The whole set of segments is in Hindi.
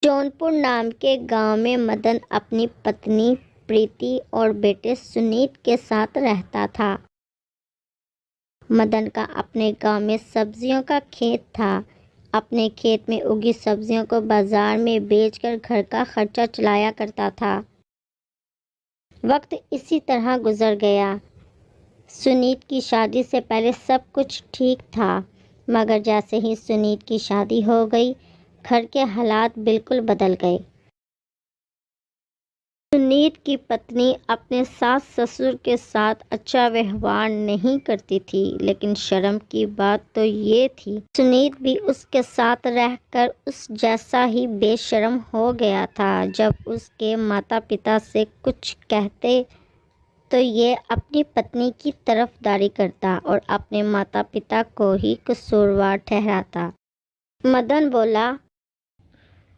जौनपुर नाम के गांव में मदन अपनी पत्नी प्रीति और बेटे सुनीत के साथ रहता था। मदन का अपने गांव में सब्जियों का खेत था। अपने खेत में उगी सब्जियों को बाजार में बेचकर घर का खर्चा चलाया करता था। वक्त इसी तरह गुजर गया। सुनीत की शादी से पहले सब कुछ ठीक था, मगर जैसे ही सुनीत की शादी हो गई, घर के हालात बिल्कुल बदल गए। सुनीत की पत्नी अपने सास ससुर के साथ अच्छा व्यवहार नहीं करती थी, लेकिन शर्म की बात तो ये थी सुनीत भी उसके साथ रहकर उस जैसा ही बेशर्म हो गया था। जब उसके माता पिता से कुछ कहते तो ये अपनी पत्नी की तरफदारी करता और अपने माता पिता को ही कसूरवार ठहराता। मदन बोला,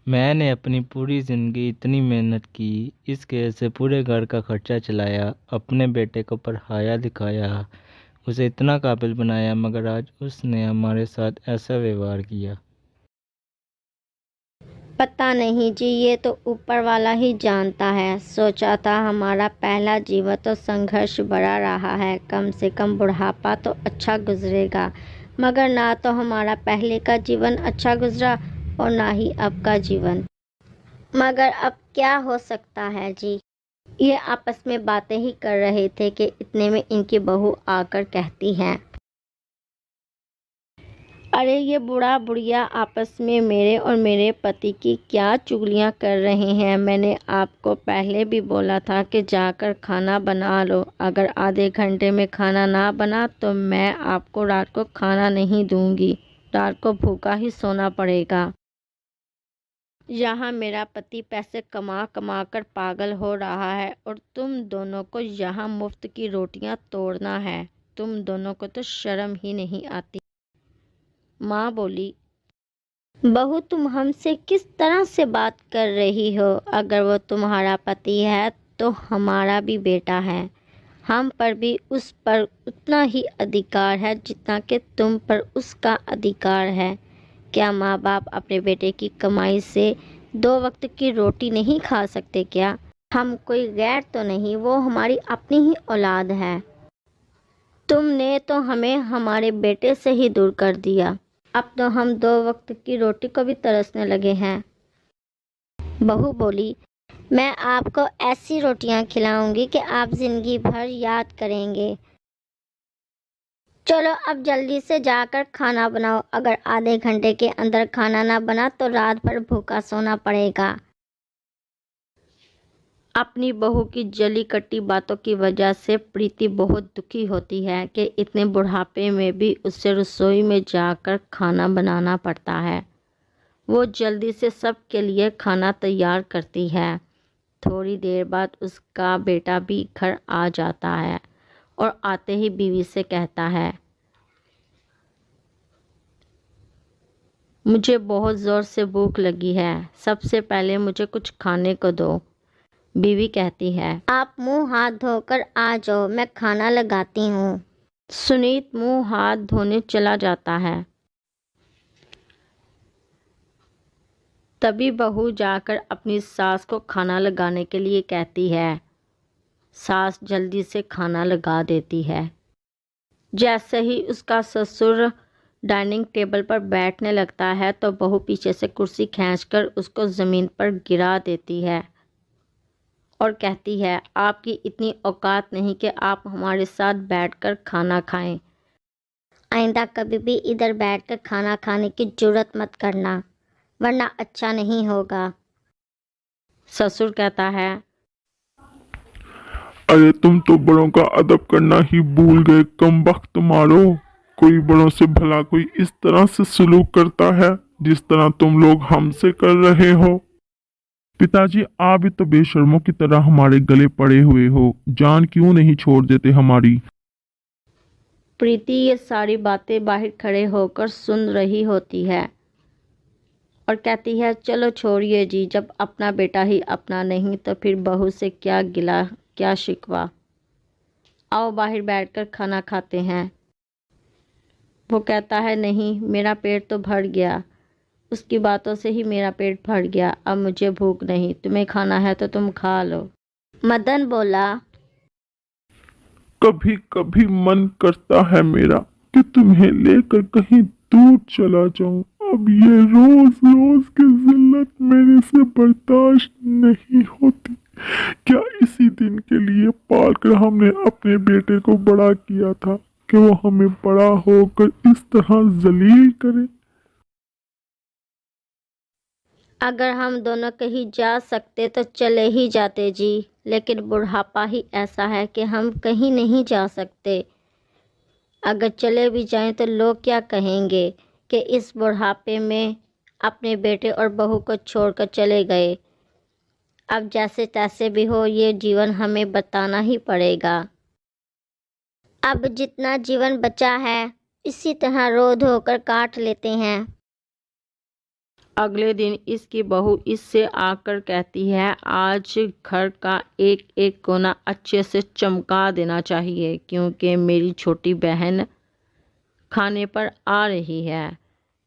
मैंने अपनी पूरी ज़िंदगी इतनी मेहनत की, इस वजह से पूरे घर का खर्चा चलाया, अपने बेटे को पढ़ाया लिखाया, उसे इतना काबिल बनाया, मगर आज उसने हमारे साथ ऐसा व्यवहार किया। पता नहीं जी, ये तो ऊपर वाला ही जानता है। सोचा था हमारा पहला जीवन तो संघर्ष भरा रहा है, कम से कम बुढ़ापा तो अच्छा गुजरेगा, मगर ना तो हमारा पहले का जीवन अच्छा गुजरा और ना ही अब का जीवन। मगर अब क्या हो सकता है जी। ये आपस में बातें ही कर रहे थे कि इतने में इनकी बहू आकर कहती है, अरे ये बूढ़ा बुढ़िया आपस में मेरे और मेरे पति की क्या चुगलियां कर रहे हैं। मैंने आपको पहले भी बोला था कि जाकर खाना बना लो। अगर आधे घंटे में खाना ना बना तो मैं आपको रात को खाना नहीं दूंगी। रात को भूखा ही सोना पड़ेगा। यहाँ मेरा पति पैसे कमा कमा कर पागल हो रहा है और तुम दोनों को यहाँ मुफ्त की रोटियां तोड़ना है। तुम दोनों को तो शर्म ही नहीं आती। माँ बोली, बहू तुम हमसे किस तरह से बात कर रही हो? अगर वो तुम्हारा पति है तो हमारा भी बेटा है। हम पर भी उस पर उतना ही अधिकार है जितना कि तुम पर उसका अधिकार है। क्या माँ बाप अपने बेटे की कमाई से 2 वक्त की रोटी नहीं खा सकते क्या? हम कोई गैर तो नहीं, वो हमारी अपनी ही औलाद है। तुमने तो हमें हमारे बेटे से ही दूर कर दिया। अब तो हम 2 वक्त की रोटी को भी तरसने लगे हैं। बहू बोली, मैं आपको ऐसी रोटियां खिलाऊंगी कि आप जिंदगी भर याद करेंगे। चलो अब जल्दी से जाकर खाना बनाओ। अगर आधे घंटे के अंदर खाना ना बना तो रात भर भूखा सोना पड़ेगा। अपनी बहू की जली कटी बातों की वजह से प्रीति बहुत दुखी होती है कि इतने बुढ़ापे में भी उसे रसोई में जाकर खाना बनाना पड़ता है। वो जल्दी से सबके लिए खाना तैयार करती है। थोड़ी देर बाद उसका बेटा भी घर आ जाता है और आते ही बीवी से कहता है, मुझे बहुत ज़ोर से भूख लगी है, सबसे पहले मुझे कुछ खाने को दो। बीवी कहती है, आप मुंह हाथ धोकर आ जाओ, मैं खाना लगाती हूँ। सुनीत मुंह हाथ धोने चला जाता है। तभी बहू जाकर अपनी सास को खाना लगाने के लिए कहती है। सास जल्दी से खाना लगा देती है। जैसे ही उसका ससुर डाइनिंग टेबल पर बैठने लगता है तो बहू पीछे से कुर्सी खींचकर उसको ज़मीन पर गिरा देती है और कहती है, आपकी इतनी औकात नहीं कि आप हमारे साथ बैठकर खाना खाएं। आइंदा कभी भी इधर बैठकर खाना खाने की जुर्रत मत करना, वरना अच्छा नहीं होगा। ससुर कहता है, अरे तुम तो बड़ों का अदब करना ही भूल गए, कम वक्त मारो। कोई बड़ों से भला कोई इस तरह से सलूक करता है जिस तरह तुम लोग हमसे कर रहे हो? पिताजी, आप भी तो बेशर्मों की तरह हमारे गले पड़े हुए हो, जान क्यों नहीं छोड़ देते हमारी? प्रीति ये सारी बातें बाहर खड़े होकर सुन रही होती है और कहती है, चलो छोड़िए जी, जब अपना बेटा ही अपना नहीं तो फिर बहू से क्या गिला क्या शिकवा। आओ बाहर बैठकर खाना खाते हैं। वो कहता है, नहीं, मेरा पेट तो भर गया, उसकी बातों से ही मेरा पेट भर गया। अब मुझे भूख नहीं, तुम्हें खाना है तो तुम खा लो। मदन बोला, कभी कभी मन करता है मेरा कि तुम्हें लेकर कहीं दूर चला जाऊं। अब ये रोज रोज की जिल्लत मेरे से बर्दाश्त नहीं होती। क्या इसी दिन के लिए पालकर हमने अपने बेटे को बड़ा किया था कि वो हमें बड़ा होकर इस तरह जलील करे? अगर हम दोनों कहीं जा सकते तो चले ही जाते जी, लेकिन बुढ़ापा ही ऐसा है कि हम कहीं नहीं जा सकते। अगर चले भी जाएं तो लोग क्या कहेंगे कि इस बुढ़ापे में अपने बेटे और बहू को छोड़कर चले गए। अब जैसे तैसे भी हो ये जीवन हमें बताना ही पड़ेगा। अब जितना जीवन बचा है इसी तरह रो धो कर काट लेते हैं। अगले दिन इसकी बहू इससे आकर कहती है, आज घर का एक एक कोना अच्छे से चमका देना चाहिए क्योंकि मेरी छोटी बहन खाने पर आ रही है,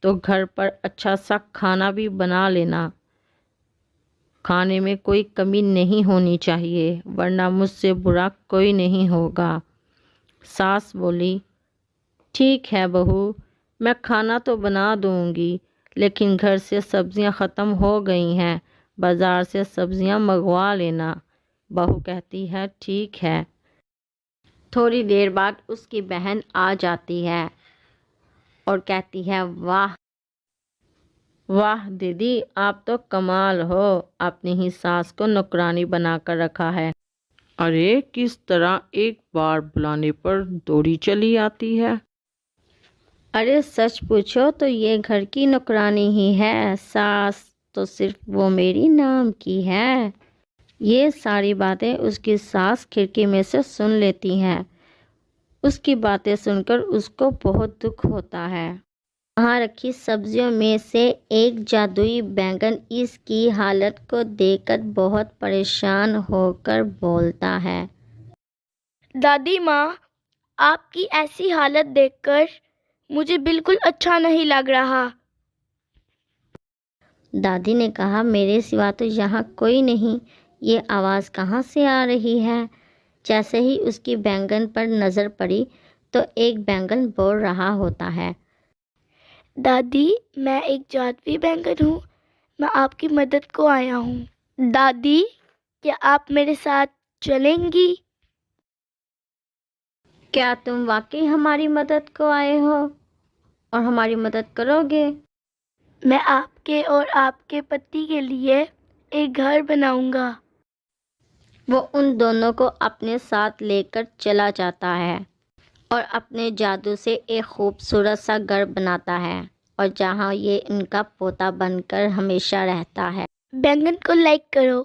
तो घर पर अच्छा सा खाना भी बना लेना। खाने में कोई कमी नहीं होनी चाहिए वरना मुझसे बुरा कोई नहीं होगा। सास बोली, ठीक है बहू, मैं खाना तो बना दूंगी, लेकिन घर से सब्जियां ख़त्म हो गई हैं, बाज़ार से सब्जियां मंगवा लेना। बहू कहती है, ठीक है। थोड़ी देर बाद उसकी बहन आ जाती है और कहती है, वाह वाह दीदी, आप तो कमाल हो, अपनी ही सास को नौकरानी बनाकर रखा है। अरे किस तरह एक बार बुलाने पर दौड़ी चली आती है। अरे सच पूछो तो ये घर की नौकरानी ही है, सास तो सिर्फ वो मेरी नाम की है। ये सारी बातें उसकी सास खिड़की में से सुन लेती हैं। उसकी बातें सुनकर उसको बहुत दुख होता है। वहाँ रखी सब्जियों में से एक जादुई बैंगन इसकी हालत को देखकर बहुत परेशान होकर बोलता है, दादी माँ, आपकी ऐसी हालत देखकर मुझे बिल्कुल अच्छा नहीं लग रहा। दादी ने कहा, मेरे सिवा तो यहाँ कोई नहीं, ये आवाज़ कहाँ से आ रही है। जैसे ही उसकी बैंगन पर नज़र पड़ी तो एक बैंगन बोल रहा होता है, दादी, मैं एक जादुई बैंगन हूँ, मैं आपकी मदद को आया हूँ। दादी, क्या आप मेरे साथ चलेंगी? क्या तुम वाकई हमारी मदद को आए हो और हमारी मदद करोगे? मैं आपके और आपके पति के लिए एक घर बनाऊंगा। वो उन दोनों को अपने साथ लेकर चला जाता है और अपने जादू से एक खूबसूरत सा घर बनाता है और जहाँ ये इनका पोता बनकर हमेशा रहता है। बैंगन को लाइक करो।